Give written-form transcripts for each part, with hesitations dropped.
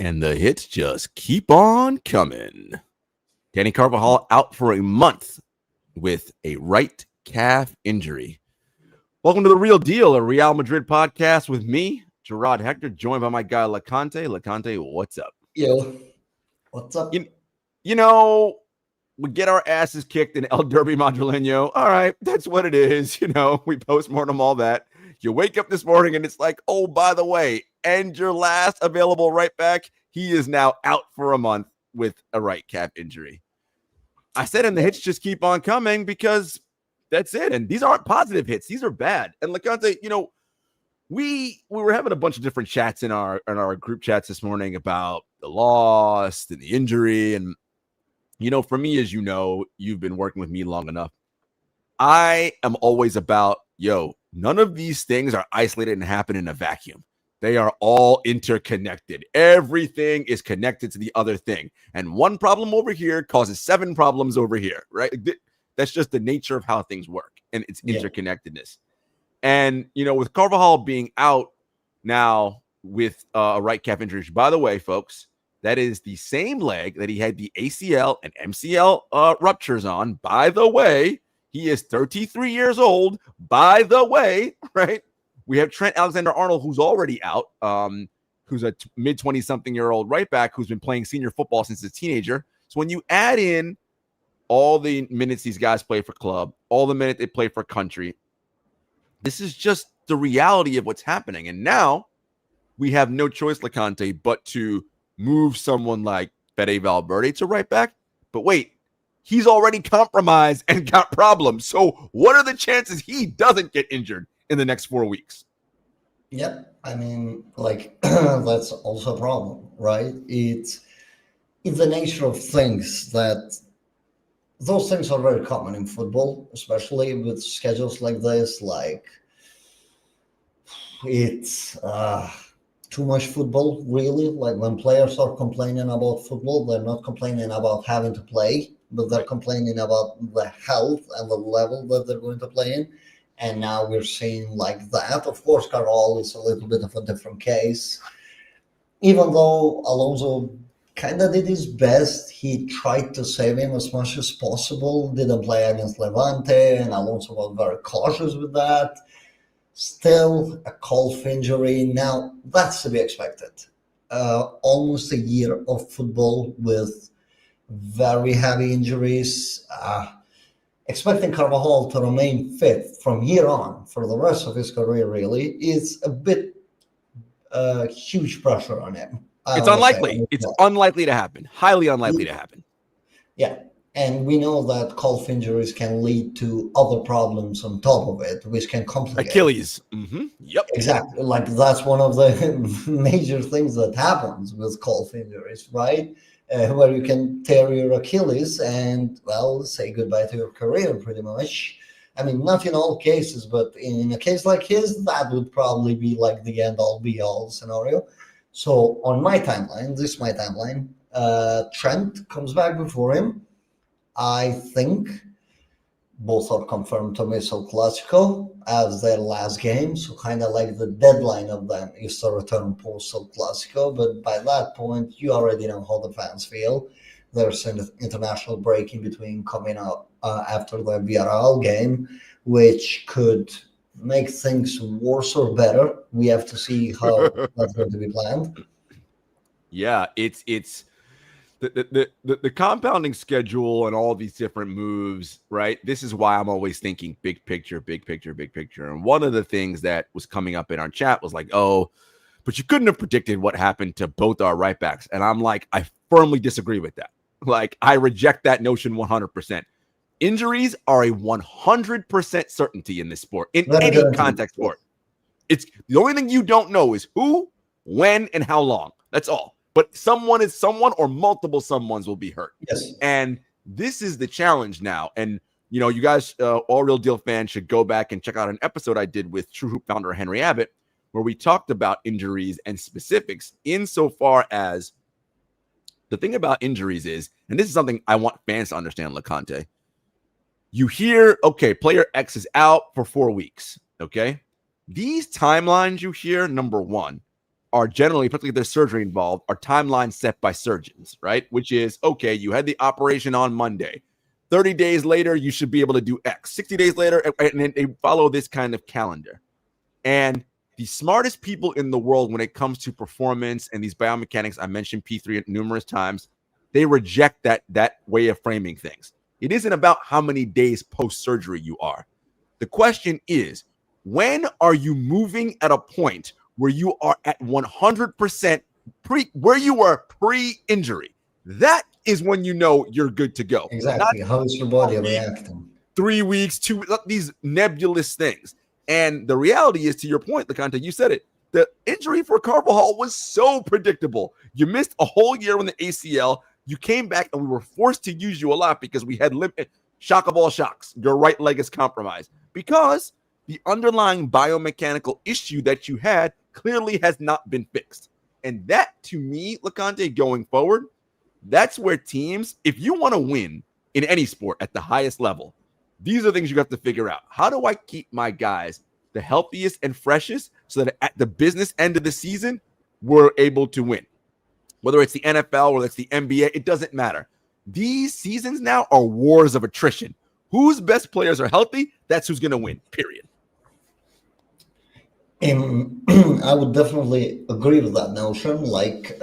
And the hits just keep on coming. Dani Carvajal out for a month with a right calf injury. Welcome to The Real Deal, a Real Madrid podcast with me, Jarod Hector, joined by my guy, Loconte. Loconte, what's up? Yo, what's up? You know, we get our asses kicked in El Derby Madrileño. All right, that's what it is. You know, we postmortem all that. You wake up this morning and it's like, oh, by the way, and your last available right back, he is now out for a month with a right calf injury. I said, and the hits just keep on coming because that's it. And these aren't positive hits. These are bad. And Loconte, you know, we were having a bunch of different chats in our group chats this morning about the loss and the injury. And, you know, for me, as you know, you've been working with me long enough. I am always about, none of these things are isolated and happen in a vacuum. They are all interconnected. Everything is connected to the other thing. And one problem over here causes 7 problems over here, right? That's just the nature of how things work and its interconnectedness. And, you know, with Carvajal being out now with a right calf injury, by the way, folks, that is the same leg that he had the ACL and MCL ruptures on. By the way, he is 33 years old. By the way, right? We have Trent Alexander-Arnold, who's already out, who's a mid-20-something-year-old right back who's been playing senior football since a teenager. So when you add in all the minutes these guys play for club, all the minutes they play for country, this is just the reality of what's happening. And now we have no choice, Loconte, but to move someone like Fede Valverde to right back. But wait, he's already compromised and got problems. So what are the chances he doesn't get injured in the next 4 weeks? Yep. I mean, that's also a problem, right? It's the nature of things that those things are very common in football, especially with schedules like this. Like, it's too much football, really. Like, when players are complaining about football, they're not complaining about having to play, but they're complaining about the health and the level that they're going to play in. And now we're seeing like that. Of course, Carvajal is a little bit of a different case. Even though Alonso kind of did his best, he tried to save him as much as possible. Didn't play against Levante, and Alonso was very cautious with that. Still a calf injury. Now, that's to be expected. Almost a year of football with very heavy injuries. Expecting Carvajal to remain fit from here on for the rest of his career really is a bit huge pressure on him. It's unlikely. It's unlikely to happen. Highly unlikely to happen. Yeah. And we know that calf injuries can lead to other problems on top of it, which can complicate. Achilles. Mm-hmm. Yep. Exactly. Like, that's one of the major things that happens with calf injuries, right? Where you can tear your Achilles and, well, say goodbye to your career pretty much. I mean, not in all cases, but in a case like his, that would probably be like the end-all be-all scenario. So on my timeline, this is my timeline, Trent comes back before him. I think both are confirmed to miss El Clasico as their last game. So kind of like the deadline of them is to return post El Clasico. But by that point, you already know how the fans feel. There's an international break in between coming up after the Villarreal game, which could make things worse or better. We have to see how that's going to be planned. Yeah, it's the compounding schedule and all these different moves, right? This is why I'm always thinking big picture, big picture, big picture. And one of the things that was coming up in our chat was like, oh, but you couldn't have predicted what happened to both our right backs. And I'm like, I firmly disagree with that. Like, I reject that notion 100%. Injuries are a 100% certainty in this sport, in any contact sport. It's the only thing you don't know is who, when, and how long. That's all. But someone or multiple someones will be hurt. Yes. And this is the challenge now. And, you know, you guys, all Real Deal fans, should go back and check out an episode I did with True Hoop founder Henry Abbott, where we talked about injuries and specifics insofar as the thing about injuries is, and this is something I want fans to understand, Loconte. You hear, okay, player X is out for 4 weeks, okay? These timelines you hear, number one, are generally, particularly if there's surgery involved, are timelines set by surgeons, right? Which is, okay, you had the operation on Monday. 30 days later, you should be able to do X. 60 days later, and they follow this kind of calendar. And the smartest people in the world when it comes to performance and these biomechanics, I mentioned P3 numerous times, they reject that way of framing things. It isn't about how many days post-surgery you are. The question is, when are you moving at a point where you are at 100% where you were pre-injury? That is when you know you're good to go. Exactly. How is your body reacting? 3 weeks, these nebulous things. And the reality is, to your point, Loconte, you said it. The injury for Carvajal was so predictable. You missed a whole year on the ACL. You came back and we were forced to use you a lot because we had limited shock of all shocks. Your right leg is compromised because the underlying biomechanical issue that you had clearly has not been fixed. And that, to me, Loconte, going forward, that's where teams, if you want to win in any sport at the highest level, these are things you have to figure out. How do I keep my guys the healthiest and freshest so that at the business end of the season, we're able to win? Whether it's the NFL, whether it's the NBA, it doesn't matter. These seasons now are wars of attrition. Whose best players are healthy, that's who's going to win, period. I would definitely agree with that notion. Like,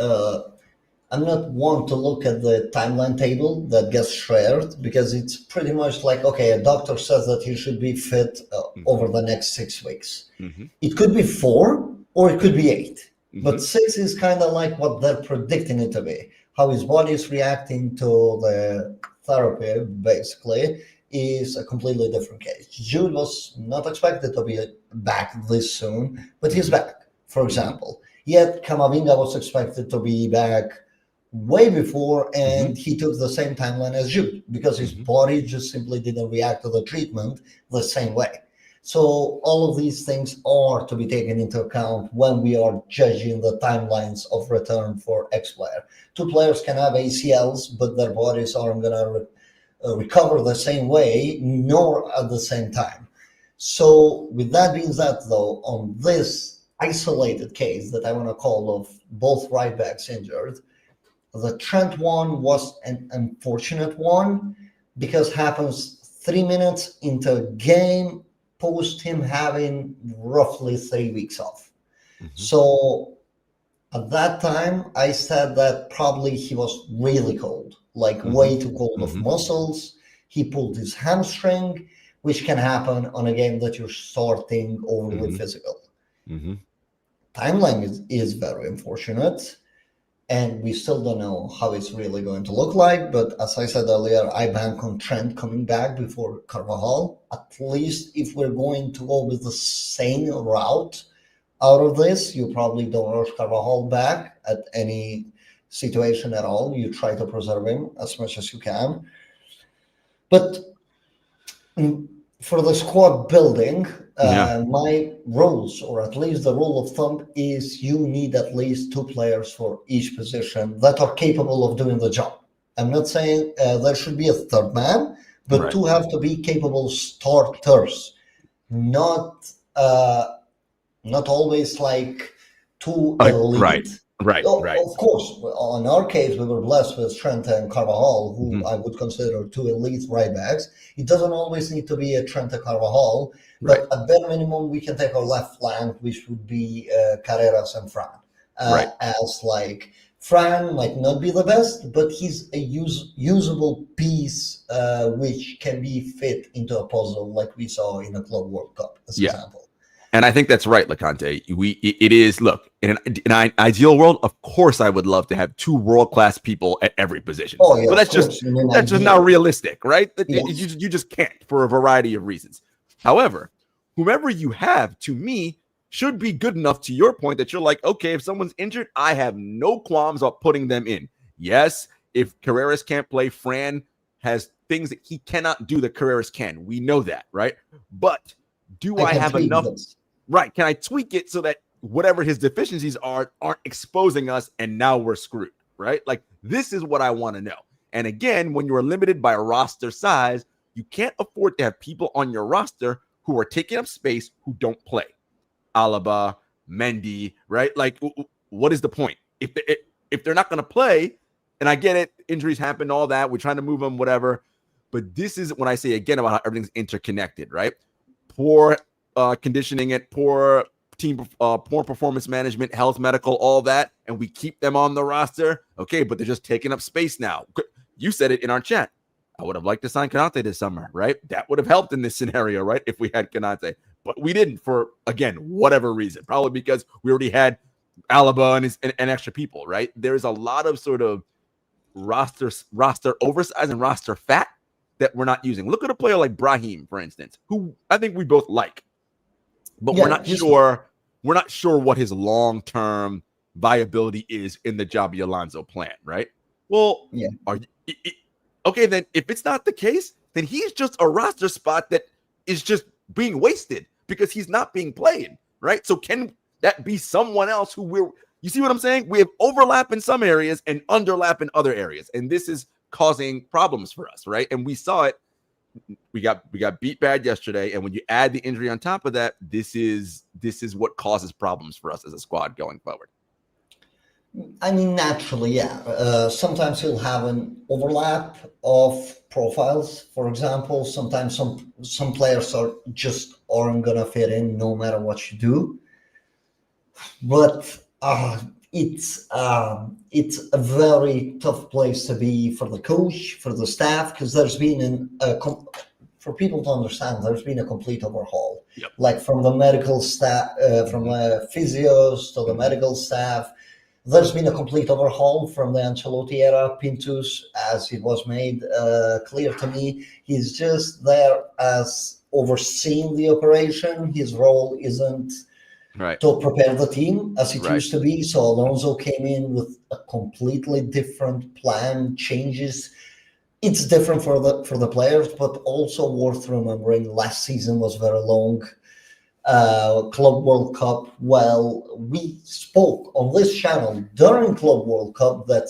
I'm not one to look at the timeline table that gets shared because it's pretty much like, okay, a doctor says that he should be fit over the next 6 weeks. Mm-hmm. It could be 4 or it could be 8. Mm-hmm. But 6 is kind of like what they're predicting it to be. How his body is reacting to the therapy, basically, is a completely different case. Jude was not expected to be back this soon, but he's back, for example. Yet Camavinga was expected to be back way before, and he took the same timeline as Jude because his body just simply didn't react to the treatment the same way. So all of these things are to be taken into account when we are judging the timelines of return for X player. 2 players can have ACLs, but their bodies aren't going to recover the same way, nor at the same time. So with that being said, though, on this isolated case that I want to call of both right backs injured, the Trent one was an unfortunate one because happens 3 minutes into a game post him having roughly 3 weeks off. So at that time, I said that probably he was really cold, like way too cold of muscles. He pulled his hamstring, which can happen on a game that you're starting over with physical. Timeline is very unfortunate. And we still don't know how it's really going to look like. But as I said earlier, I bank on Trent coming back before Carvajal. At least if we're going to go with the same route out of this, you probably don't rush Carvajal back at any situation at all. You try to preserve him as much as you can. But for the squad building, my rules, or at least the rule of thumb, is you need at least 2 players for each position that are capable of doing the job. I'm not saying there should be a third man, but 2 have to be capable starters, not always like 2 elite. Right. Of course, in our case, we were blessed with Trent and Carvajal, who I would consider 2 elite right backs. It doesn't always need to be a Trent and Carvajal, but at bare minimum, we can take our left flank, which would be Carreras and Fran. As like Fran might not be the best, but he's a usable piece which can be fit into a puzzle like we saw in the Club World Cup, as an example. And I think that's right, Loconte. It is, look, in an ideal world, of course, I would love to have 2 world-class people at every position. But that's just not realistic, right? Yes. You just can't for a variety of reasons. However, whomever you have, to me, should be good enough, to your point, that you're like, okay, if someone's injured, I have no qualms about putting them in. Yes, if Carreras can't play, Fran has things that he cannot do that Carreras can. We know that, right? But do I have enough? Right. Can I tweak it so that whatever his deficiencies aren't exposing us and now we're screwed, right? Like, this is what I want to know. And again, when you're limited by roster size, you can't afford to have people on your roster who are taking up space who don't play. Alaba, Mendy, right? Like, what is the point? If they're not going to play, and I get it, injuries happen, all that, we're trying to move them, whatever. But this is when I say again about how everything's interconnected, right? Poor conditioning, poor team, poor performance management, health, medical, all that, and we keep them on the roster. Okay, but they're just taking up space now. You said it in our chat. I would have liked to sign Konate this summer, right? That would have helped in this scenario, right? If we had Konate, but we didn't for, again, whatever reason. Probably because we already had Alaba and extra people, right? There's a lot of sort of roster oversize and roster fat that we're not using. Look at a player like Brahim, for instance, who I think we both like, but we're not sure what his long-term viability is in the Javi Alonso plan, right? Well, okay, then if it's not the case, then he's just a roster spot that is just being wasted because he's not being played, right? So can that be someone else who you see what I'm saying? We have overlap in some areas and underlap in other areas, and this is causing problems for us, right? And we saw it. We got beat bad yesterday, and when you add the injury on top of that, this is what causes problems for us as a squad going forward. I mean, naturally, yeah. Sometimes you'll have an overlap of profiles. For example, sometimes some players aren't gonna fit in no matter what you do. But it's a very tough place to be for the coach, for the staff, because there's been for people to understand, there's been a complete overhaul. Yep. Like from the medical staff, from the physios to the medical staff. There's been a complete overhaul from the Ancelotti era. Pintus, as it was made clear to me, he's just there as overseeing the operation. His role isn't to prepare the team as it used to be. So Alonso came in with a completely different plan, changes. It's different for the players, but also worth remembering last season was very long. Club World Cup. Well, we spoke on this channel during Club World Cup that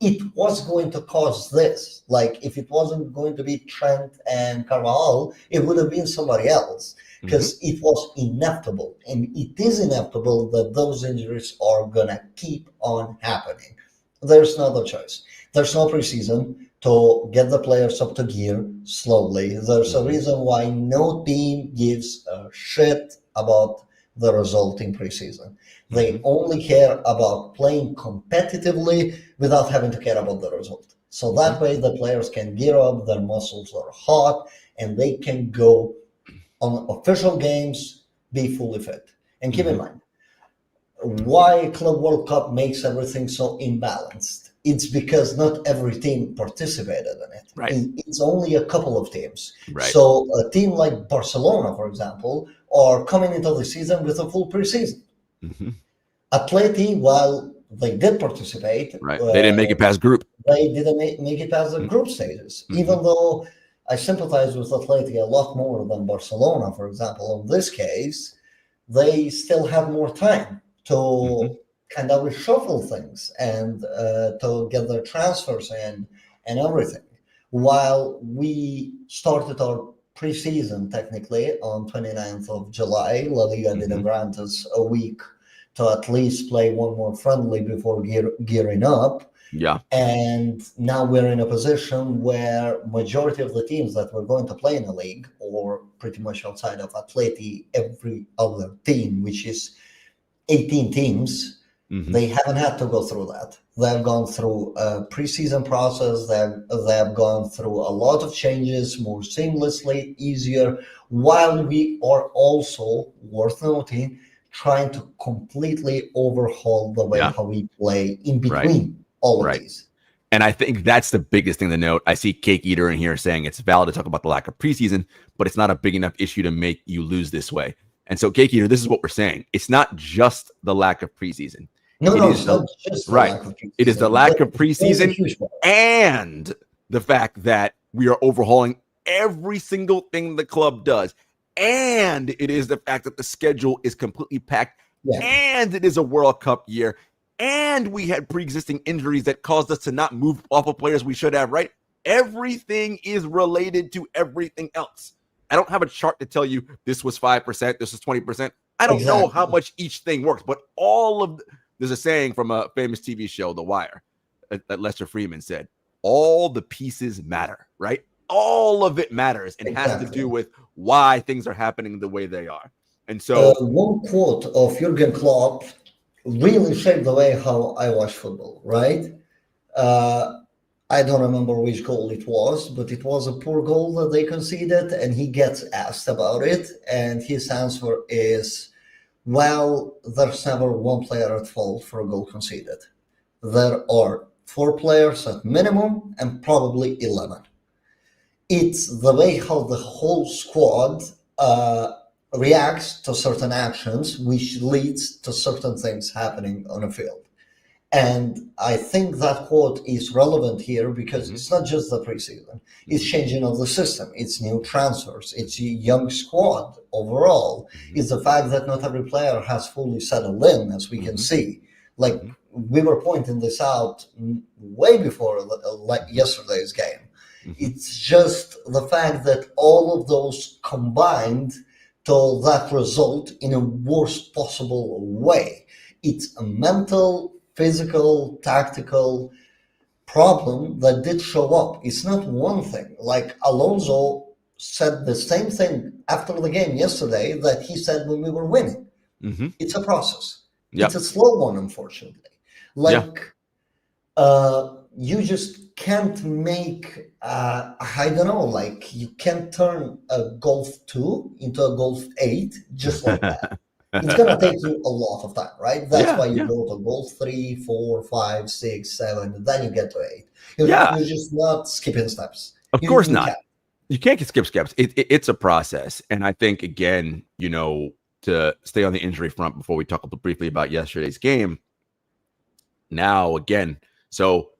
it was going to cause this. Like, if it wasn't going to be Trent and Carvajal, it would have been somebody else, because it was inevitable. And it is inevitable that those injuries are going to keep on happening. There's no other choice. There's no preseason to get the players up to gear slowly. There's a reason why no team gives a shit about the result in preseason. They only care about playing competitively without having to care about the result. So that way the players can gear up, their muscles are hot, and they can go on official games, be fully fit. And keep in mind, why Club World Cup makes everything so imbalanced. It's because not every team participated in it. Right. It's only a couple of teams. Right. So a team like Barcelona, for example, are coming into the season with a full preseason. Atleti, while they did participate, they didn't make it past group. They didn't make it past the group stages, even though I sympathize with Atleti a lot more than Barcelona, for example. In this case, they still have more time to kind of reshuffle things and to get their transfers in and everything. While we started our preseason technically on 29th of July, La Liga didn't grant us a week to at least play one more friendly before gearing up. Yeah. And now we're in a position where majority of the teams that were going to play in the league, or pretty much outside of Atleti, every other team, which is 18 teams, they haven't had to go through that. They've gone through a preseason process. They've gone through a lot of changes more seamlessly, easier, while we are also, worth noting, trying to completely overhaul the way how we play in between all of these. And I think that's the biggest thing to note. I see Cake Eater in here saying it's valid to talk about the lack of preseason, but it's not a big enough issue to make you lose this way. And so, Cake Eater, this is what we're saying. It's not just the lack of preseason. It's not just the lack of preseason. It is the lack of preseason and the fact that we are overhauling every single thing the club does. And it is the fact that the schedule is completely packed. And it is a World Cup year. And we had pre-existing injuries that caused us to not move off of players we should have, right? Everything is related to everything else. I don't have a chart to tell you this was 5%, this was 20%. I don't know how much each thing works, but all of there's a saying from a famous TV show, The Wire, that Lester Freeman said, all the pieces matter, right? All of it matters and has to do with why things are happening the way they are. And so one quote of Jurgen Klopp really shaped the way how I watch football, right? I don't remember which goal it was, but it was a poor goal that they conceded, and he gets asked about it, and his answer is, well, there's never one player at fault for a goal conceded. There are 4 players at minimum and probably 11. It's the way how the whole squad reacts to certain actions, which leads to certain things happening on a field. And I think that quote is relevant here because it's not just the preseason. It's changing of the system. It's new transfers. It's a young squad overall. It's the fact that not every player has fully settled in, as we can see. Like, we were pointing this out way before like yesterday's game. It's just the fact that all of those combined to that result in a worst possible way. It's a mental, physical, tactical problem that did show up. It's not one thing. Like Alonso said the same thing after the game yesterday that he said when we were winning. It's a process. It's a slow one, unfortunately. Like, you just can't make, I don't know, like you can't turn a Golf 2 into a Golf 8 just like that. It's going to take you a lot of time, right? That's why you go to Golf 3, 4, 5, 6, 7, and then you get to 8. You're just not skipping steps. Of course not. You can't skip steps. It's a process. And I think, again, you know, to stay on the injury front before we talk briefly about yesterday's game, now, again, so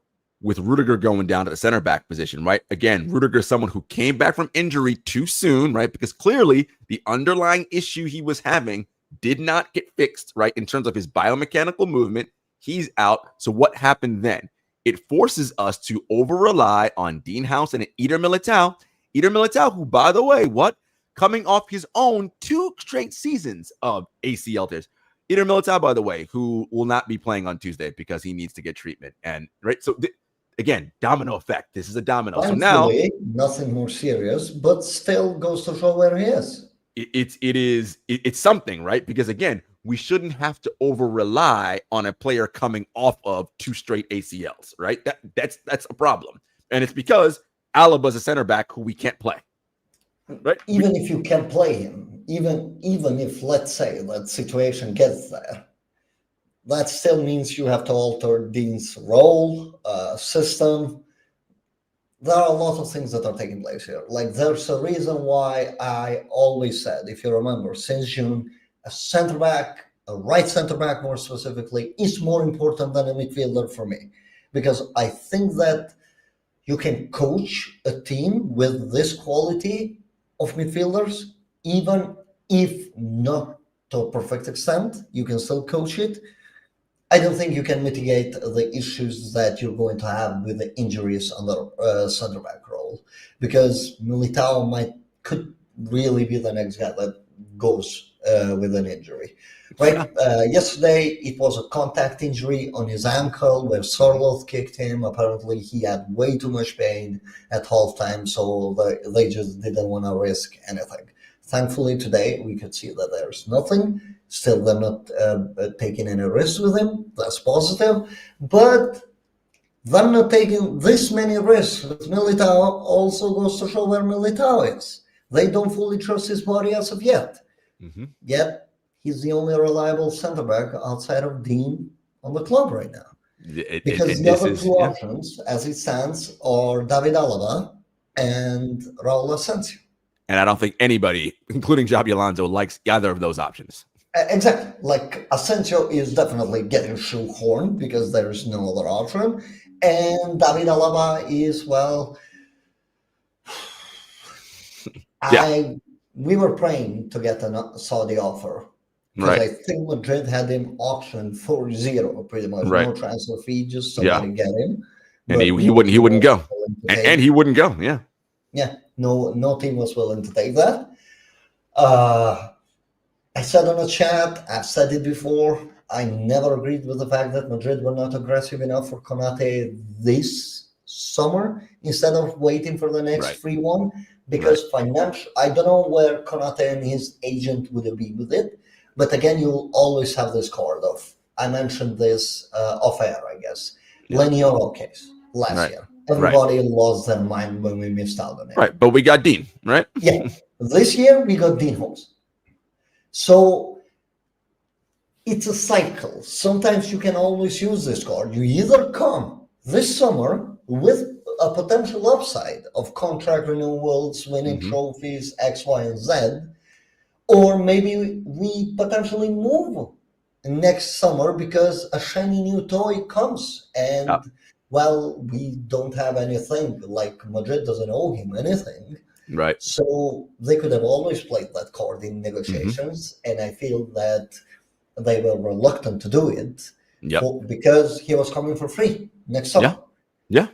with Rudiger going down to the center back position, right? Again, Rudiger is someone who came back from injury too soon, right? Because clearly the underlying issue he was having did not get fixed, right? In terms of his biomechanical movement, he's out. So what happened then? It forces us to over-rely on Dean House and Eder Militao. Eder Militao, who, by the way, coming off his own 2 straight seasons of ACL tears. Eder Militao, by the way, who will not be playing on Tuesday because he needs to get treatment. And right, so again, domino effect. This is a domino. Thankfully, so now nothing more serious, but still goes to show where he is. It's something, right? Because again, we shouldn't have to over rely on a player coming off of 2 straight ACLs, right? That's a problem, and it's because Alaba's a center back who we can't play, right? Even if you can play him, even if, let's say, that situation gets there, that still means you have to alter Dean's role, system. There are a lot of things that are taking place here. Like, there's a reason why I always said, if you remember, since June, a center back, a right center back more specifically, is more important than a midfielder for me. Because I think that you can coach a team with this quality of midfielders, even if not to a perfect extent, you can still coach it. I don't think you can mitigate the issues that you're going to have with the injuries on the center back role, because Militao could really be the next guy that goes with an injury. Right? Yesterday, it was a contact injury on his ankle where Sorloth kicked him. Apparently, he had way too much pain at halftime, so they just didn't want to risk anything. Thankfully, today, we could see that there's nothing. Still, they're not taking any risks with him. That's positive. But them not taking this many risks with Militao also goes to show where Militao is. They don't fully trust his body as of yet. Yet, he's the only reliable center back outside of Dean on the club right now. Because the other 2 options, as it stands, are David Alaba and Raul Asensio. And I don't think anybody, including Xabi Alonso, likes either of those options. Exactly. Like, Asensio is definitely getting shoehorned because there is no other option. And David Alaba is, well, we were praying to get a Saudi offer. Because I think Madrid had him auctioned for 0, pretty much. No transfer fee, just somebody get him. And he wouldn't go. And he wouldn't go, Yeah, no team was willing to take that. I said on a chat, I've said it before, I never agreed with the fact that Madrid were not aggressive enough for Konate this summer instead of waiting for the next Right. free one. Because financial, I don't know where Konate and his agent would be with it. But again, you'll always have this card of, I mentioned this off air, I guess. Yeah. Lenioro case last year. Everybody lost their mind when we missed out on it. Right, but we got Dean, right? Yeah. This year, we got Dean Holmes. So it's a cycle. Sometimes you can always use this card. You either come this summer with a potential upside of contract renewals, winning trophies, X, Y, and Z, or maybe we potentially move next summer because a shiny new toy comes. And well, we don't have anything, like Madrid doesn't owe him anything. Right. So they could have always played that card in negotiations. And I feel that they were reluctant to do it because he was coming for free next summer. Yeah.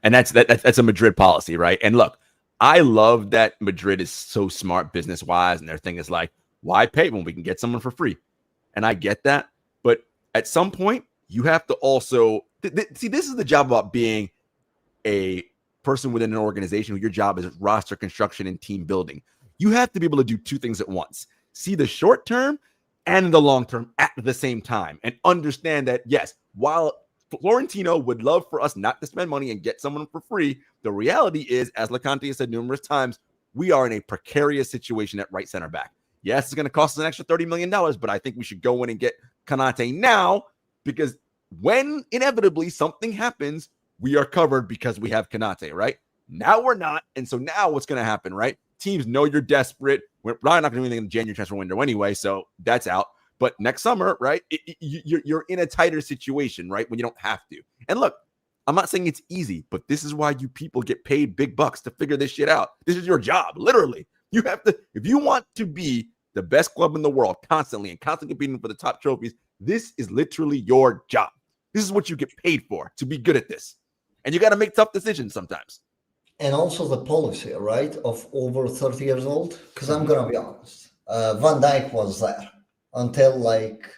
And that's a Madrid policy, right? And look, I love that Madrid is so smart business-wise, and their thing is like, why pay when we can get someone for free? And I get that. But at some point, you have to also see, this is the job about being a person within an organization where your job is roster construction and team building. You have to be able to do two things at once. See the short term and the long term at the same time, and understand that, yes, while Florentino would love for us not to spend money and get someone for free, the reality is, as Loconte has said numerous times, we are in a precarious situation at right center back. Yes, it's going to cost us an extra $30 million, but I think we should go in and get Konate now, because when inevitably something happens, we are covered because we have Konate, right? Now we're not. And so now what's going to happen, right? Teams know you're desperate. We're probably not going to do anything in the January transfer window anyway, so that's out. But next summer, right, you're in a tighter situation, right, when you don't have to. And look, I'm not saying it's easy, but this is why you people get paid big bucks to figure this shit out. This is your job, literally. You have to, if you want to be the best club in the world constantly competing for the top trophies, this is literally your job. This is what you get paid for, to be good at this. And you got to make tough decisions sometimes. And also the policy, right, of over 30 years old. Because I'm going to be honest, Van Dijk was there until like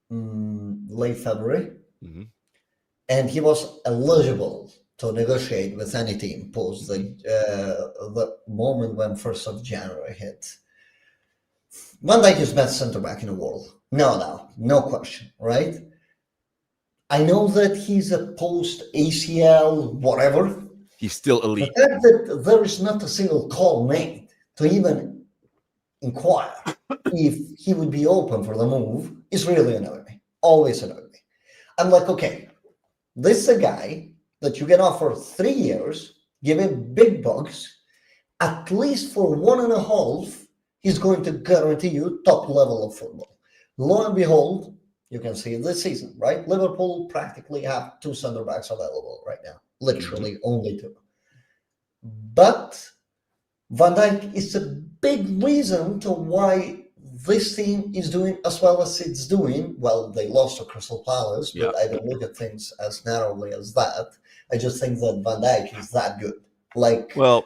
late February. And he was eligible to negotiate with any team post the moment when 1st of January hit. Van Dijk is best center back in the world. No question, right? I know that he's a post ACL, whatever. He's still elite. The fact that there is not a single call made to even inquire if he would be open for the move is really annoying me. Always annoying me. I'm like, okay, this is a guy that you can offer 3 years, give him big bucks, at least for 1.5, he's going to guarantee you top level of football. Lo and behold, you can see this season, right? Liverpool practically have 2 center backs available right now. Literally only 2. But Van Dijk is a big reason to why this team is doing as well as it's doing. Well, they lost to Crystal Palace, but I don't look at things as narrowly as that. I just think that Van Dijk is that good. Well,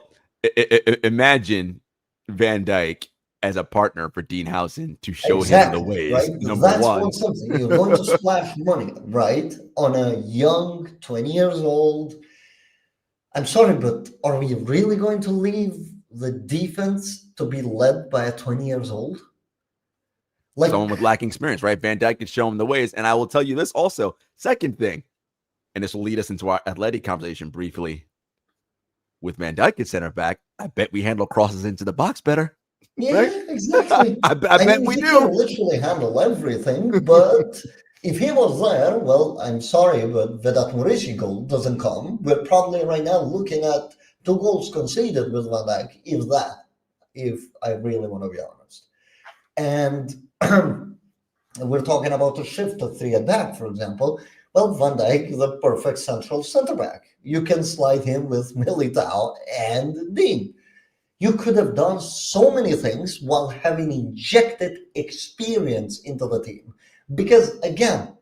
imagine Van Dijk as a partner for Dean Howson to show him the ways. Right? Number one, something you're going to splash money, right, on a young 20 years old. I'm sorry, but are we really going to leave the defense to be led by a 20 years old? Someone with lacking experience, right? Van Dijk could show him the ways. And I will tell you this also. Second thing, and this will lead us into our athletic conversation briefly. With Van Dijk at center back, I bet we handle crosses into the box better. Yeah, right? Exactly. I bet we do. Can literally handle everything, but if he was there, well, I'm sorry, but Vedat Murici goal doesn't come. We're probably right now looking at 2 goals conceded with Van Dijk, if I really want to be honest. And we're talking about a shift to 3 at back, for example. Well, Van Dijk is the perfect central center back. You can slide him with Militao and Dean. You could have done so many things while having injected experience into the team. Because, again,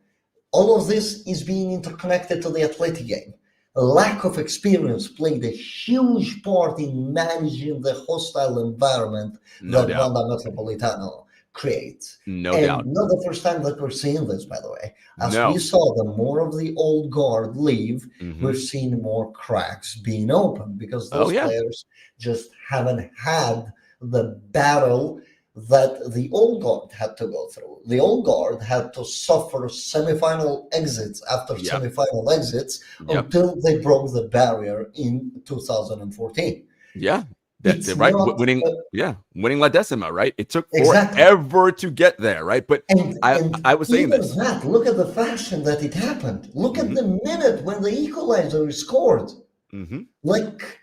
all of this is being interconnected to the Atleti game. A lack of experience played a huge part in managing the hostile environment that Wanda Metropolitano creates. No And doubt. not the first time that we're seeing this, by the way. As No. we saw the more of the old guard leave, Mm-hmm. we've seen more cracks being opened because Oh, those yeah. players just haven't had the battle that the old guard had to go through. The old guard had to suffer semifinal exits after Yeah. semifinal exits Yep. until they broke the barrier in 2014. Yeah. That's It's it, right? not Winning La Decima, right? It took exactly. forever to get there, right? But And I was saying even this. that, look at the fashion that it happened. Look at Mm-hmm. the minute when the equalizer is scored. Mm-hmm. Like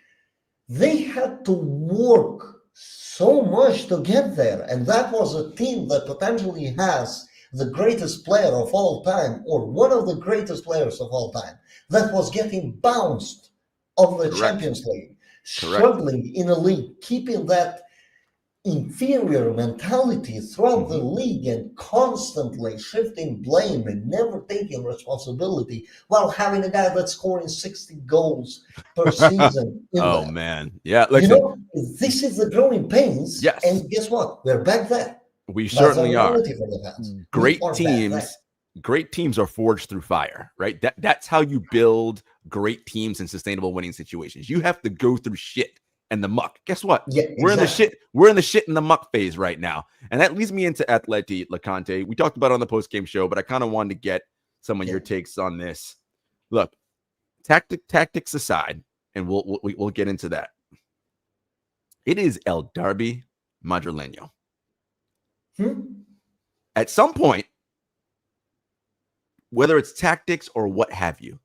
they had to work so much to get there. And that was a team that potentially has the greatest player of all time, or one of the greatest players of all time, that was getting bounced of the Correct. Champions League, Correct. struggling in a league, keeping that inferior mentality throughout the league and constantly shifting blame and never taking responsibility while having a guy that's scoring 60 goals per season. Oh, man. Yeah. Listen, This is the growing pains. Yes. And guess what? We're back there. We certainly are. For the fans. Great teams are forged through fire, right? That's how you build great teams in sustainable winning situations. You have to go through shit and the muck. Guess what? Yeah, we're in the shit. We're in the shit and the muck phase right now. And that leads me into Atleti, Loconte. We talked about it on the post-game show, but I kind of wanted to get some of your takes on this. Look, tactics aside, and we'll get into that. It is El Derby Madrileño. At some point, whether it's tactics or what have you,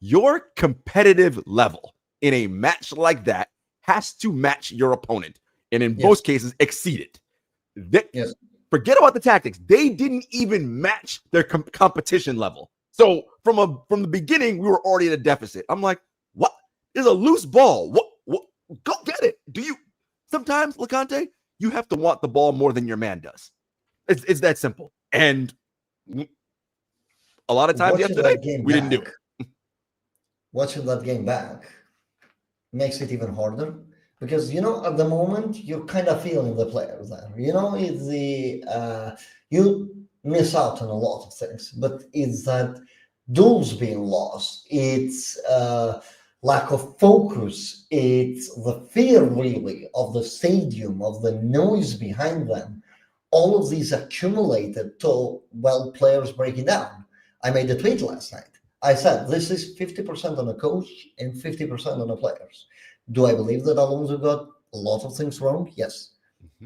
your competitive level in a match like that has to match your opponent, and in most cases, exceed it. Forget about the tactics. They didn't even match their competition level. So from the beginning, we were already at a deficit. I'm like, what? There's a loose ball. What? Go get it. Do you? Sometimes, Loconte, you have to want the ball more than your man does. It's that simple. And a lot of times yesterday, we didn't do it. Watching that game back makes it even harder because at the moment you're kind of feeling the players there. It's the you miss out on a lot of things, but it's that duels being lost. It's lack of focus. It's the fear really of the stadium, of the noise behind them. All of these accumulated to players breaking down. I made a tweet last night. I said, this is 50% on the coach and 50% on the players. Do I believe that Alonso got a lot of things wrong? Yes.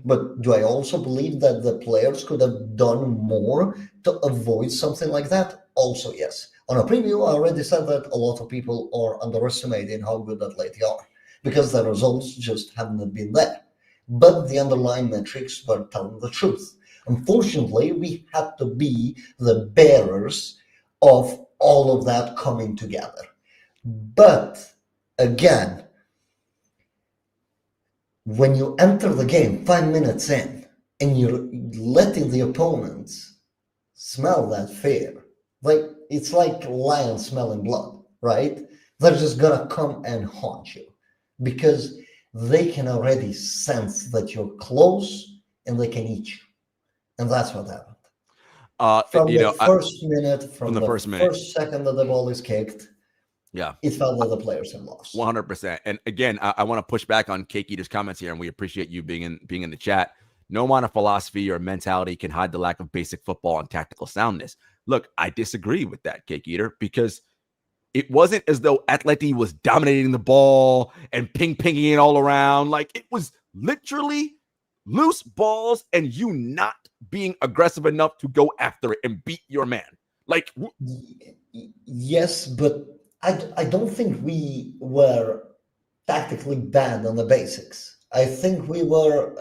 But do I also believe that the players could have done more to avoid something like that? Also, yes. On a preview, I already said that a lot of people are underestimating how good Atleti are because the results just haven't been there. But the underlying metrics were telling the truth. Unfortunately, we had to be the bearers of all of that coming together. But again, when you enter the game 5 minutes in and you're letting the opponents smell that fear, it's like lions smelling blood, right? They're just gonna come and haunt you because they can already sense that you're close and they can eat you. And that's what happened. From the first minute, from the first second that the ball is kicked, it felt that the players have lost. 100%. And again, I want to push back on Cake Eater's comments here, and we appreciate you being in the chat. No amount of philosophy or mentality can hide the lack of basic football and tactical soundness. Look, I disagree with that, Cake Eater, because it wasn't as though Atleti was dominating the ball and pinging it all around. Like, it was literally loose balls and you not being aggressive enough to go after it and beat your man. Like, yes, but I don't think we were tactically bad on the basics. I think we were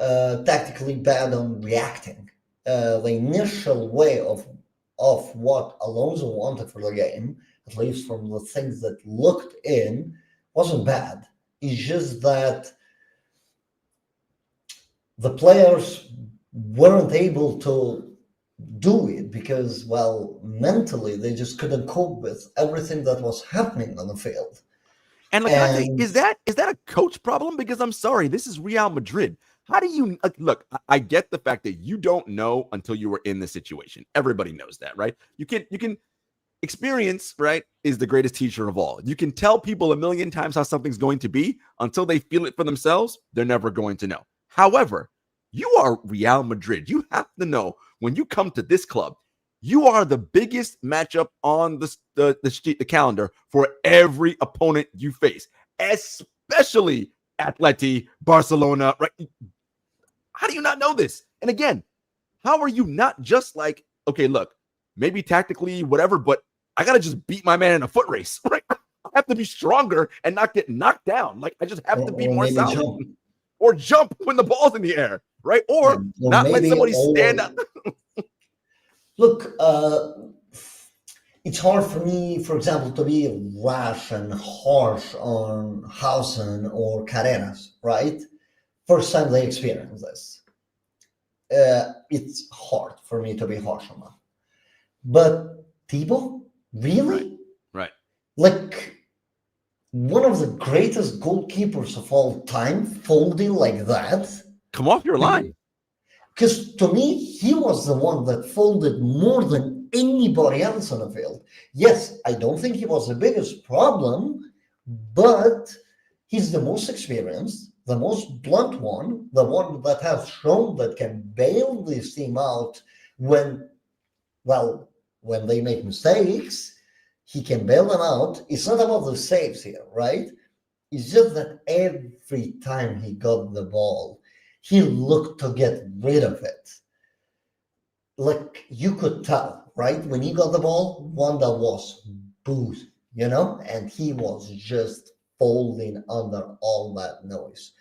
tactically bad on reacting. The initial way of what Alonso wanted for the game, at least from the things that looked in, wasn't bad. It's just that the players weren't able to do it because, mentally they just couldn't cope with everything that was happening on the field. And Loconte, is that a coach problem? Because I'm sorry, this is Real Madrid. How do you look? I get the fact that you don't know until you were in the situation. Everybody knows that, right? You can experience, right, is the greatest teacher of all. You can tell people a million times how something's going to be until they feel it for themselves. They're never going to know. However, you are Real Madrid. You have to know when you come to this club, you are the biggest matchup on the calendar for every opponent you face, especially Atleti, Barcelona, right? How do you not know this? And again, how are you not just like, okay, look, maybe tactically, whatever, but I got to just beat my man in a foot race, right? I have to be stronger and not get knocked down. Like, I just have to be more solid. Jump. Or jump when the ball's in the air, right? Or not let somebody stand up. Look, it's hard for me, for example, to be rash and harsh on Hausen or Carreras, right? First time they experience this. It's hard for me to be harsh on them. But Thibaut, really? Right. Like one of the greatest goalkeepers of all time folding like that. Come off your line. Because to me, he was the one that folded more than anybody else on the field. Yes, I don't think he was the biggest problem, but he's the most experienced, the most blunt one, the one that has shown that can bail this team out when they make mistakes. He can bail them out. It's not about the saves here, right? It's just that every time he got the ball, he looked to get rid of it. Like you could tell, right? When he got the ball, Wanda was booed, and he was just folding under all that noise.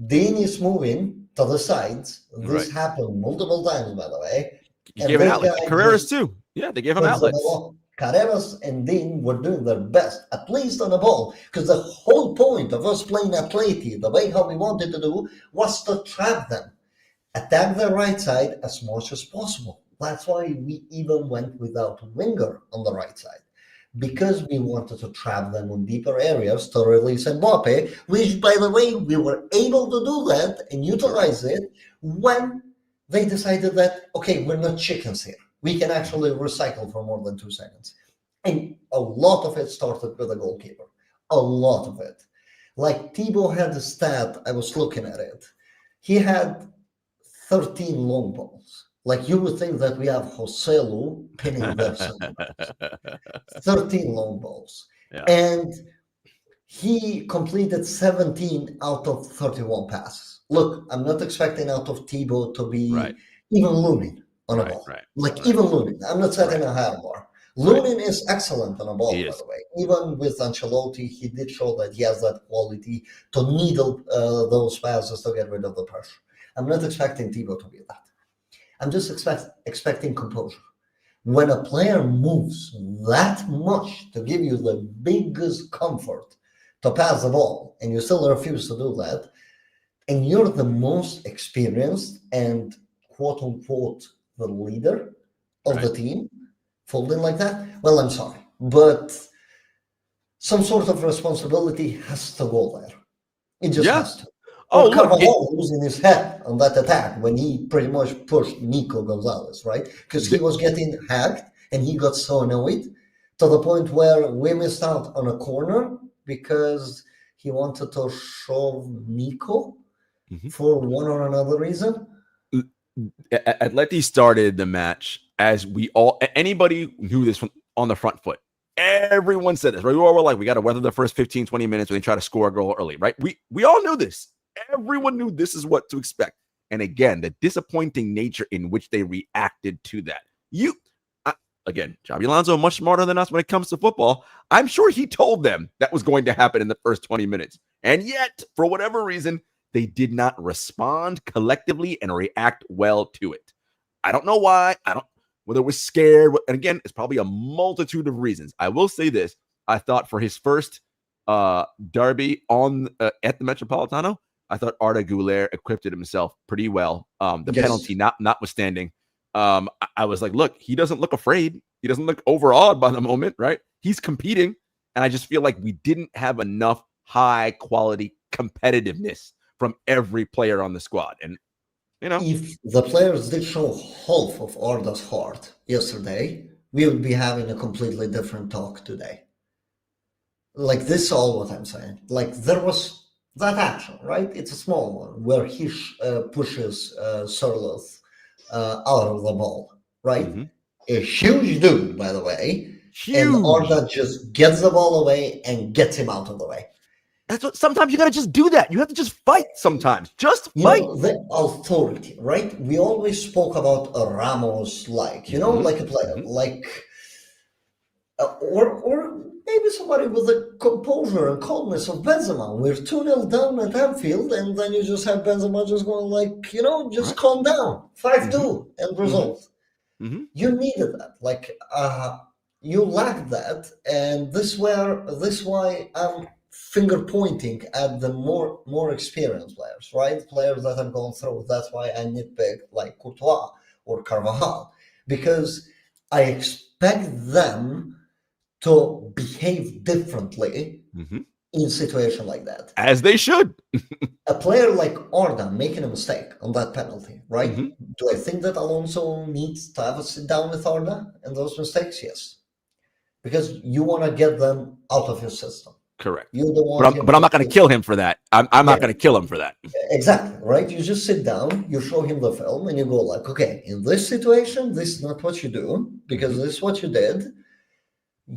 Dean is moving to the sides. This happened multiple times, by the way. You gave an outlet. Carreras too. Yeah, they gave him outlets. Carreras and Dean were doing their best, at least on the ball, because the whole point of us playing Atleti, the way how we wanted to do, was to trap them, attack the right side as much as possible. That's why we even went without a winger on the right side, because we wanted to trap them on deeper areas to release Mbappe, which, by the way, we were able to do that and utilize it when they decided that, okay, we're not chickens here. We can actually recycle for more than 2 seconds. And a lot of it started with a goalkeeper. A lot of it. Like Thibaut had a stat, I was looking at it. He had 13 long balls. Like you would think that we have Joselu pinning their 13 long balls. Yeah. And he completed 17 out of 31 passes. Look, I'm not expecting out of Thibaut to be even looming on a ball. Even Lunin. I'm not setting a higher bar. Lunin is excellent on a ball, by the way. Even with Ancelotti, he did show that he has that quality to needle those passes to get rid of the pressure. I'm not expecting Thibaut to be that. I'm just expecting composure. When a player moves that much to give you the biggest comfort to pass the ball, and you still refuse to do that, and you're the most experienced and quote-unquote the leader of the team, folding like that, well, I'm sorry. But some sort of responsibility has to go there. It just has to. Carvajal losing his head on that attack when he pretty much pushed Nico Gonzalez, right? Because he was getting hacked and he got so annoyed to the point where we missed out on a corner because he wanted to shove Nico for one or another reason. Atleti started the match as anybody knew this on the front foot. Everyone said this, right? We all were like, we got to weather the first 15, 20 minutes when they try to score a goal early, right? We all knew this. Everyone knew this is what to expect. And again, the disappointing nature in which they reacted to that. Again, Xabi Alonso, much smarter than us when it comes to football. I'm sure he told them that was going to happen in the first 20 minutes. And yet, for whatever reason, they did not respond collectively and react well to it. I don't know why. Whether it was scared. And again, it's probably a multitude of reasons. I will say this. I thought for his first derby at the Metropolitano, I thought Arda Guler equipped himself pretty well. Penalty notwithstanding. I was like, look, he doesn't look afraid. He doesn't look overawed by the moment, right? He's competing. And I just feel like we didn't have enough high quality competitiveness from every player on the squad. And, if the players did show half of Arda's heart yesterday, we would be having a completely different talk today. Like, this is all what I'm saying. Like, there was that action, right? It's a small one where he pushes Sirloth out of the ball, right? Mm-hmm. A huge dude, by the way. Huge. And Arda just gets the ball away and gets him out of the way. That's what, sometimes you got to just do that. You have to just fight sometimes. Just fight. The authority, right? We always spoke about a Ramos, like, like a player, like, or maybe somebody with the composure and calmness of Benzema. We're 2-0 down at Anfield, and then you just have Benzema just going like, just calm down. 5-2 end result. You needed that. Like, you lacked that, and this why I'm finger pointing at the more experienced players, right? Players that have gone through. That's why I nitpick like Courtois or Carvajal, because I expect them to behave differently in a situation like that. As they should. A player like Arda making a mistake on that penalty, right? Do I think that Alonso needs to have a sit down with Arda and those mistakes? Yes. Because you want to get them out of your system. Correct. You don't want but I'm not going to kill him for that. I'm not going to kill him for that. Exactly, right? You just sit down, you show him the film, and you go like, okay, in this situation, this is not what you do, because this is what you did.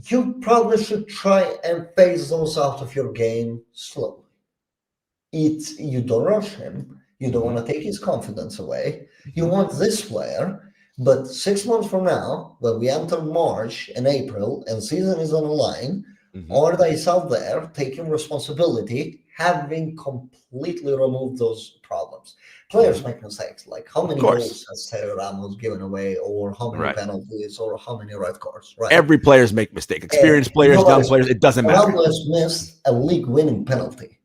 You probably should try and phase those out of your game slowly. You don't rush him. You don't want to take his confidence away. You want this player, but 6 months from now, when we enter March and April and season is on the line, Arda is out there taking responsibility, having completely removed those problems. Players make mistakes, like how many goals has Sergio Ramos given away, or how many penalties, or how many red cards, right? Every players make mistakes. Experienced players, young players, it doesn't matter. Ramos missed a league-winning penalty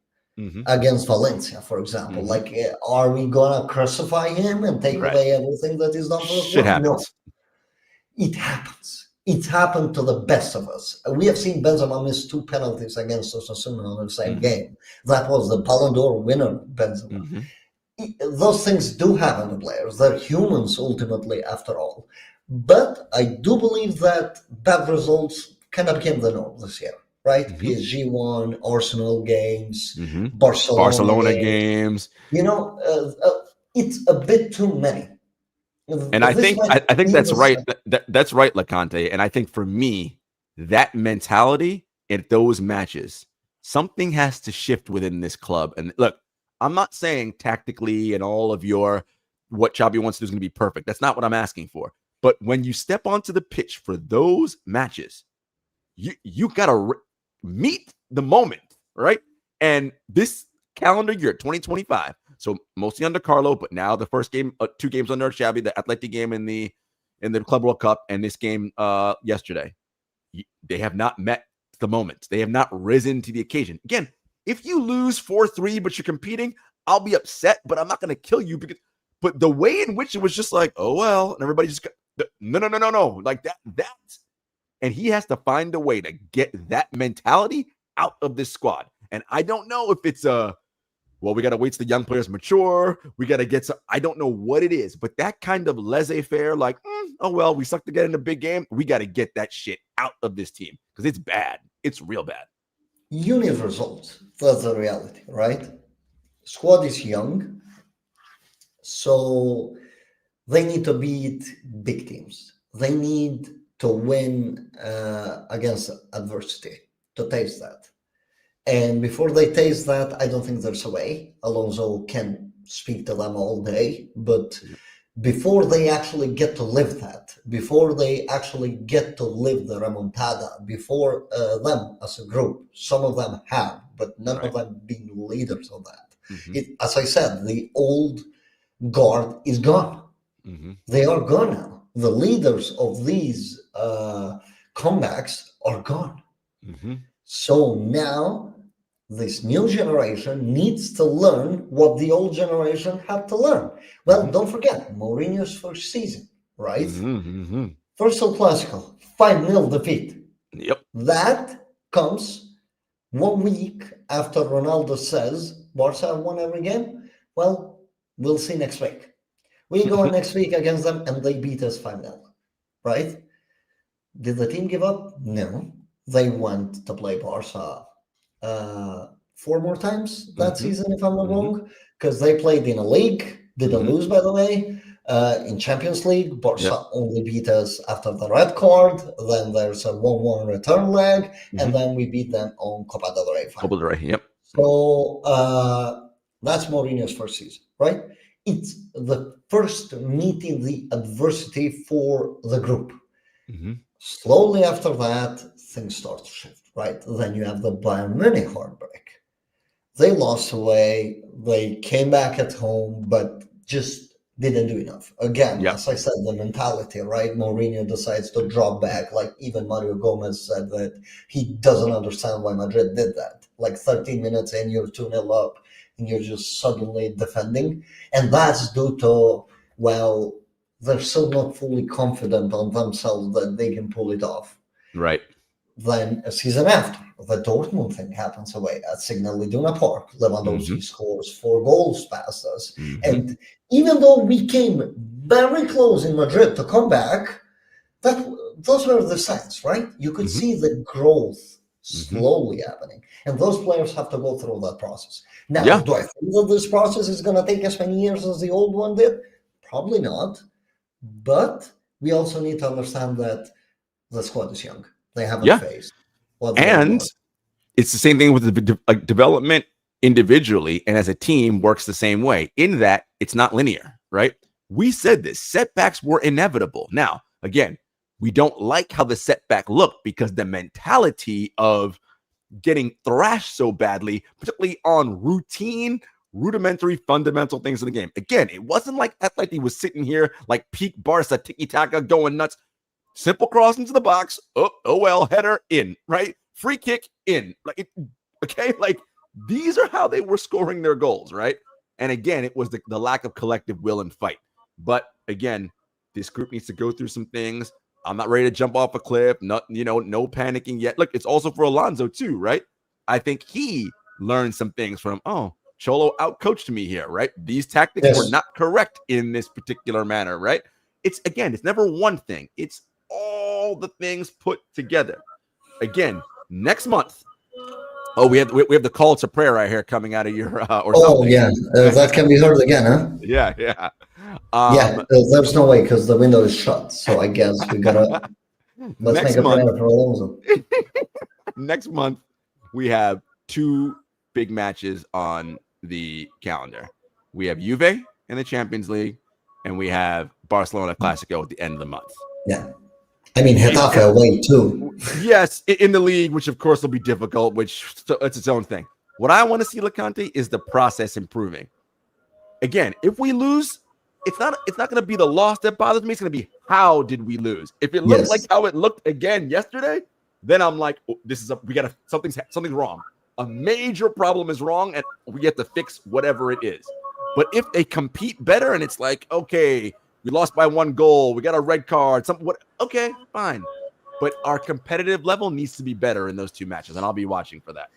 against Valencia, for example. Like, are we gonna crucify him and take away everything that he's done for us? Shit happens. No. It happens. It happened to the best of us. We have seen Benzema miss 2 penalties against Osasuna in the same game. That was the Ballon d'Or winner, Benzema. Those things do happen to players. They're humans, ultimately, after all. But I do believe that bad results kind of became the norm this year, right? PSG won, Arsenal games, Barcelona games. It's a bit too many. And I think that's right. That's right, Loconte. And I think for me, that mentality at those matches, something has to shift within this club. And look, I'm not saying tactically and all of what Xabi wants to do is going to be perfect. That's not what I'm asking for. But when you step onto the pitch for those matches, you got to meet the moment, right? And this calendar year, 2025. So mostly under Carlo, but now the first game, 2 games under Xabi, the Atleti game in the Club World Cup, and this game yesterday. They have not met the moment. They have not risen to the occasion. Again, if you lose 4-3, but you're competing, I'll be upset, but I'm not going to kill you. But the way in which it was just like, oh well, and everybody just no, like that. And he has to find a way to get that mentality out of this squad. And I don't know if it's we got to wait till the young players mature. We got to get some, I don't know what it is, but that kind of laissez-faire, like, oh, well, we suck to get in a big game. We got to get that shit out of this team because it's bad. It's real bad. You need results. That's the reality, right? Squad is young, so they need to beat big teams. They need to win against adversity, to taste that. And before they taste that, I don't think there's a way. Alonso can speak to them all day, but before they actually get to live that, before they actually get to live the remontada, before them as a group, some of them have, but none of them being leaders of that. As I said, the old guard is gone. They are gone now. The leaders of these comebacks are gone. So now this new generation needs to learn what the old generation had to learn. Well, don't forget, Mourinho's first season, right? First El Clasico, 5-0 defeat. Yep. That comes 1 week after Ronaldo says, Barca have won every game. Well, we'll see next week. We go next week against them and they beat us 5-0, right? Did the team give up? No. They went to play Barca 4 more times that season, if I'm not wrong, because they played in a league, didn't lose, by the way. In Champions League, Barca only beat us after the red card. Then there's a 1-1 return leg, and then we beat them on Copa del Rey. Copa del Rey, yep. So that's Mourinho's first season, right? It's the first meeting the adversity for the group. Slowly after that, things start to shift, right? Then you have the Bayern Munich heartbreak. They lost away. They came back at home, but just didn't do enough. Again, as I said, the mentality, right? Mourinho decides to drop back. Like even Mario Gomez said that he doesn't understand why Madrid did that. Like 13 minutes in, you're 2-0 up, and you're just suddenly defending. And that's due to, well, they're still not fully confident on themselves that they can pull it off. Right. Then a season after, the Dortmund thing happens away at Signal Iduna Park. Lewandowski scores 4 goals past us. And even though we came very close in Madrid to come back, those were the signs, right? You could see the growth slowly happening. And those players have to go through that process. Now, do I think that this process is going to take as many years as the old one did? Probably not. But we also need to understand that the squad is young. They haven't faced. And it's the same thing with the development individually and as a team works the same way in that it's not linear, right? We said this. Setbacks were inevitable. Now, again, we don't like how the setback looked because the mentality of getting thrashed so badly, particularly on rudimentary, fundamental things in the game. Again, it wasn't like Atleti was sitting here like peak Barca, tiki-taka, going nuts. Simple cross into the box. Oh well, header in, right? Free kick in. Like, these are how they were scoring their goals, right? And again, it was the lack of collective will and fight. But again, this group needs to go through some things. I'm not ready to jump off a cliff. No panicking yet. Look, it's also for Alonso too, right? I think he learned some things from, Cholo outcoached me here, right? These tactics were not correct in this particular manner, right? It's never one thing. It's all the things put together. Again, next month. Oh, we have the call to prayer right here coming out of your or something. That can be heard again, huh? Yeah. There's no way because the window is shut. So I guess we gotta let's make a prayer for Alonso. Next month, we have 2 big matches on the calendar. We have Juve in the Champions League, and we have Barcelona Clasico at the end of the month. Yeah. I mean, Getafe away too. Yes, in the league, which of course will be difficult, which it's its own thing. What I want to see, Loconte, is the process improving. Again, if we lose, it's not going to be the loss that bothers me. It's going to be how did we lose? If it looked like how it looked again yesterday, then I'm like, something's wrong. A major problem is wrong, and we have to fix whatever it is. But if they compete better, and it's like, okay, we lost by 1 goal, we got a red card, okay, fine. But our competitive level needs to be better in those 2 matches, and I'll be watching for that.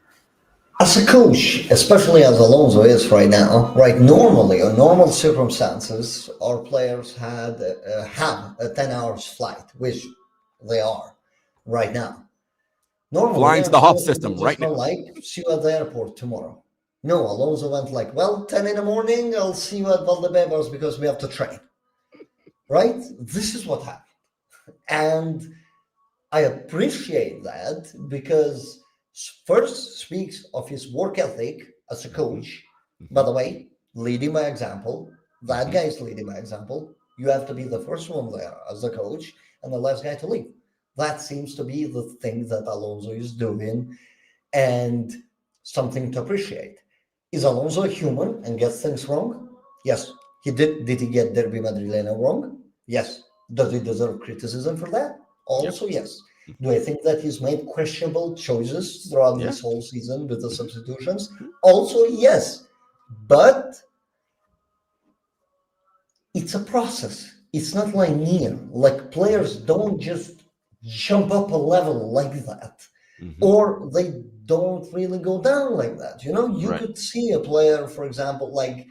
As a coach, especially as Alonso is right now, right? Normally, in normal circumstances, our players have a 10 hours flight, which they are right now. Normally, flying to the hub system right now. Like, see you at the airport tomorrow. No, Alonso went like, 10 in the morning, I'll see you at Valdebebas because we have to train. Right? This is what happened. And I appreciate that because first speaks of his work ethic as a coach. By the way, leading by example. That guy is leading by example. You have to be the first one there as a coach and the last guy to leave. That seems to be the thing that Alonso is doing and something to appreciate. Is Alonso a human and gets things wrong? Yes. He did. Did he get Derby Madrilena wrong? Yes. Does he deserve criticism for that? Also, yes. Do I think that he's made questionable choices throughout this whole season with the substitutions? Also, yes. But it's a process. It's not linear. Like players don't just jump up a level like that. or they don't really go down like that. You Right. could see a player, for example, like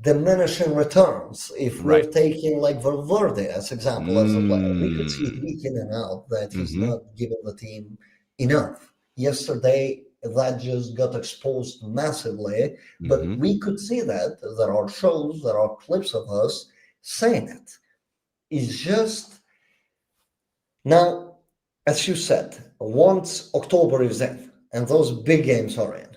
diminishing returns. If we're Right. taking like Valverde as example as a player, we could see Mm. week in and out that he's Mm-hmm. not giving the team enough. Yesterday, that just got exposed massively, but Mm-hmm. we could see that. There are shows, there are clips of us saying it. It's just now, as you said, once October is in and those big games are in,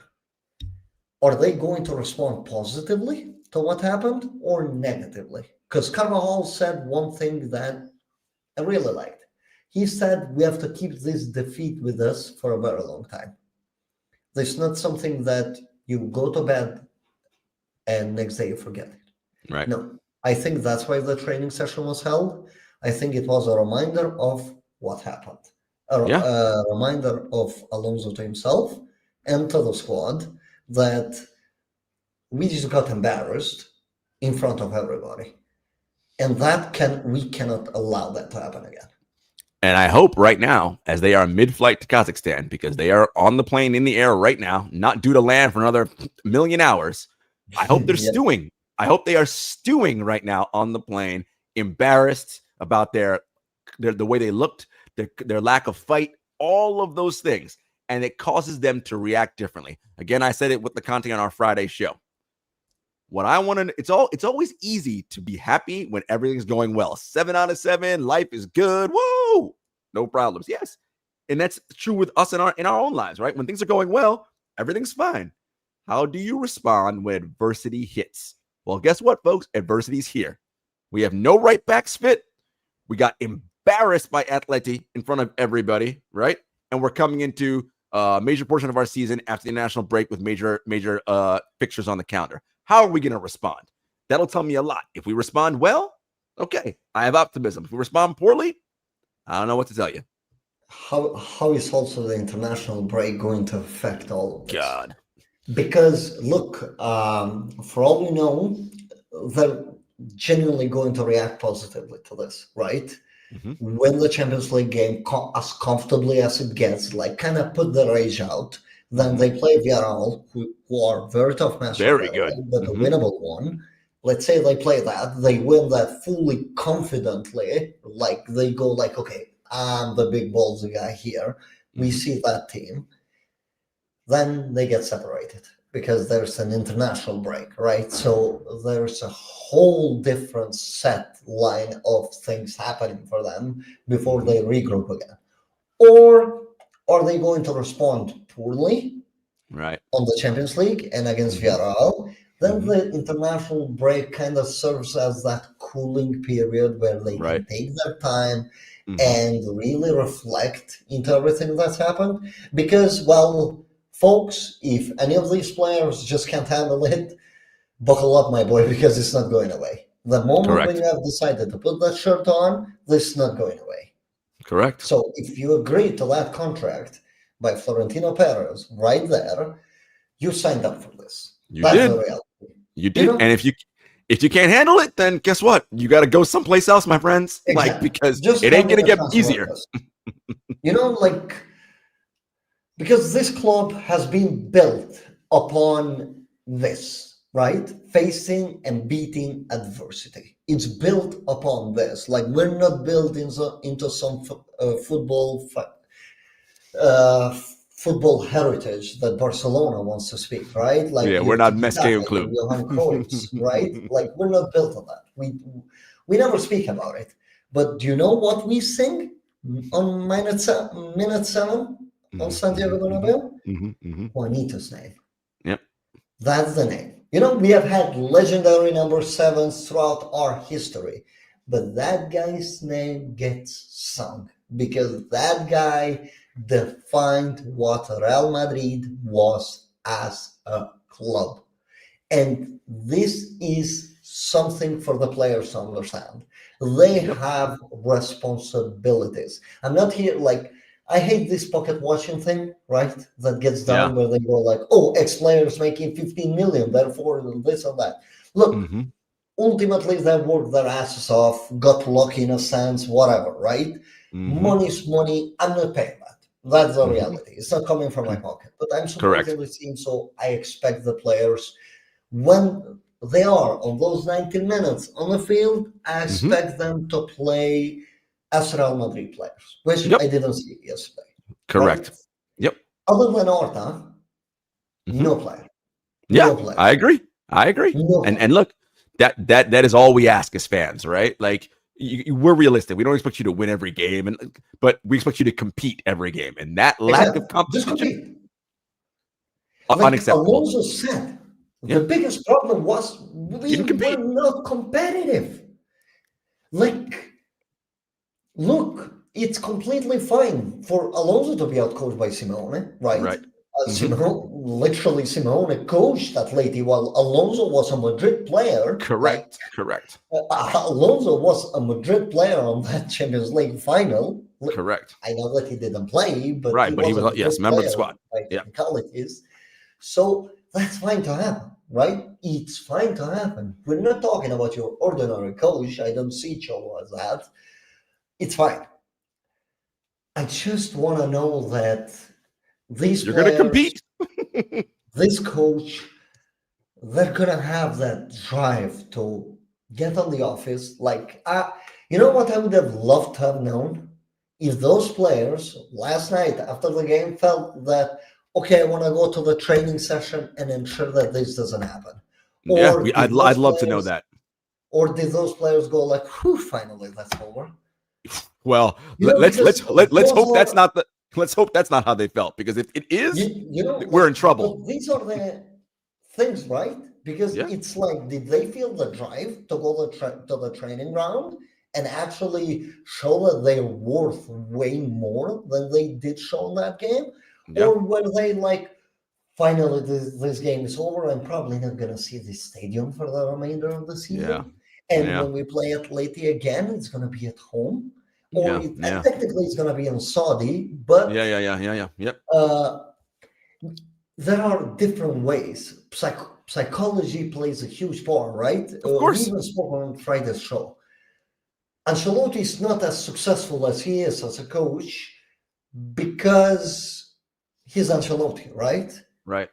are they going to respond positively to what happened or negatively? Because Carvajal said one thing that I really liked. He said we have to keep this defeat with us for a very long time. It's not something that you go to bed and next day you forget it. Right. No, I think that's why the training session was held. I think it was a reminder of what happened, Yeah. a reminder of Alonso to himself and to the squad that we just got embarrassed in front of everybody, and we cannot allow that to happen again. And I hope right now, as they are mid-flight to Kazakhstan, because they are on the plane in the air right now, not due to land for another million hours. I hope they're Yeah. stewing. I hope they are stewing right now on the plane, embarrassed about the way they looked, their lack of fight, all of those things, and it causes them to react differently. Again, I said it with the content on our Friday show. What I want to, it's always easy to be happy when everything's going well. 7 out of 7, life is good. Whoa, no problems. Yes, and that's true with us in our own lives, right? When things are going well, everything's fine. How do you respond when adversity hits? Well, guess what, folks? Adversity's here. We have no right backs fit. We got embarrassed by Atleti in front of everybody, right? And we're coming into a major portion of our season after the international break with major fixtures on the calendar. How are we going to respond? That'll tell me a lot. If we respond well, okay, I have optimism. If we respond poorly, I don't know what to tell you. How is also the international break going to affect all of this? God. Because look, for all we know, they're genuinely going to react positively to this, right? Mm-hmm. Win the Champions League game as comfortably as it gets, like kind of put the rage out. Then they play Villarreal, who are very tough match, Very good, but a winnable one. Let's say they play that, they win that fully confidently, like they go like, okay, I'm the big ballsy guy here. We see that team. Then they get separated because there's an international break, right? So there's a whole different set line of things happening for them before they regroup again. Or are they going to respond poorly right on the Champions League and against Villarreal? Then the international break kind of serves as that cooling period where they can take their time and really reflect into everything that's happened. Because, well, folks, if any of these players just can't handle it, buckle up, my boy, because it's not going away. The moment when you have decided to put that shirt on, this is not going away. Correct. So if you agree to that contract by Florentino Perez right there, you signed up for this. That's the reality. You did. And if you can't handle it, then guess what? You got to go someplace else, my friends. Exactly. Like, because just it ain't going to get easier. Because this club has been built upon this, right? Facing and beating adversity. It's built upon this. Like, we're not built into some football heritage that Barcelona wants to speak, right? Like, we're not Messi included. Johan Cruyff, right? Like, we're not built on that. We never speak about it. But do you know what we sing on minute 7 on Santiago Bernabeu? Juanito's name. Yep. That's the name. We have had legendary number 7s throughout our history, but that guy's name gets sung because that guy defined what Real Madrid was as a club. And this is something for the players to understand. They have responsibilities. I'm not here I hate this pocket watching thing, right? That gets done where they go like, oh, ex-players making 15 million, therefore this and that. Look, ultimately they worked their asses off, got lucky in a sense, whatever, right? Money's money. I'm not paying that. That's the Mhm. reality. It's not coming from my pocket, but I'm Correct. supporting the team, so I expect the players, when they are on those 90 minutes on the field, I Hmm. expect them to play as Real Madrid players, which Yep. I didn't see yesterday, right? Correct. Yep. Other than Orta, Hmm. no player, Yeah, no player, I agree. I agree. no And player. look, that is all we ask as fans, right? Like we're realistic. We don't expect you to win every game, but we expect you to compete every game. And that lack Exactly. of Just competition, compete. Like unacceptable. Alonso said, Yeah, the biggest problem was we didn't were compete. not competitive. Like, look, it's completely fine for Alonso to be outcoached by Simeone, right? Right. Hmm. Simeone coached Atleti while Alonso was a Madrid player. Like, Correct. Correct. Alonso was a Madrid player on that Champions League final. Correct. I know that he didn't play, but Right. he But he was a was, Madrid yes, member of the player squad. by Yeah. technicalities. So that's fine to happen, right? It's fine to happen. We're not talking about your ordinary coach. I don't see Cholo as that. It's fine. I just want to know that these You're going to players, compete. this coach, they're gonna have that drive to get on the office. Like, you know what I would have loved to have known? If those players last night after the game felt that, okay, I want to go to the training session and ensure that this doesn't happen. Yeah, Or did I'd those love to know players, that. or did those players go like, whew, finally that's over? Well, You know, because let's those hope that's are, not the let's hope that's not how they felt, because if it is, you know, we're like, in trouble. but these are the things, right? Because Yeah. it's like, did they feel the drive to go to the training ground and actually show that they're worth way more than they did show in that game? Yeah. Or were they like, finally, this game is over, I'm probably not going to see this stadium for the remainder of the Yeah. season. And Yeah. when we play Atleti again, it's going to be at home. Or Yeah. Yeah. technically, it's going to be in Saudi, but Yeah. Yep. uh, there are different ways. Psychology plays a huge part, right? Of We course. even spoke on Friday's show. Ancelotti is not as successful as he is as a coach because he's Ancelotti, right? Right.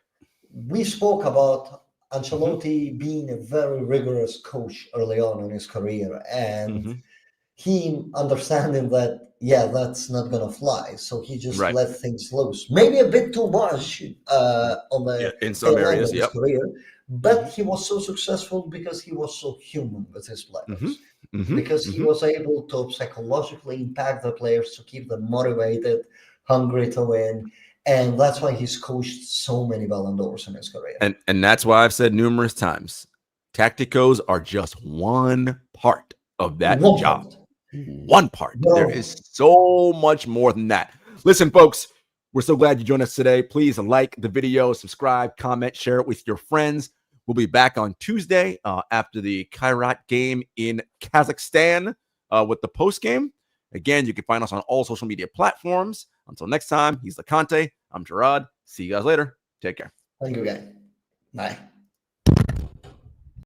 We spoke about Hmm. Ancelotti being a very rigorous coach early on in his career, and Hmm. he understanding that, yeah, that's not gonna fly, so he just Right. let things loose, maybe a bit too much on Yeah. the In some tail end areas. of his Yep. career, Hmm. but he was so successful because he was so human with his Hmm. players, Hmm. because he Hmm. was able to psychologically impact the players to keep them motivated, hungry to win, and that's why he's coached so many Ballon d'Ors in his career. And that's why I've said numerous times, tacticos are just one part of that One job. part. One part. There Bro, is so much more than that. Listen, folks, we're so glad you joined us today. Please like the video, subscribe, comment, share it with your friends. We'll be back on Tuesday after the Kairat game in Kazakhstan with the post game. Again, you can find us on all social media platforms. Until next time, he's Loconte. I'm Jarod. See you guys later. Take care. thank you, guys. Bye.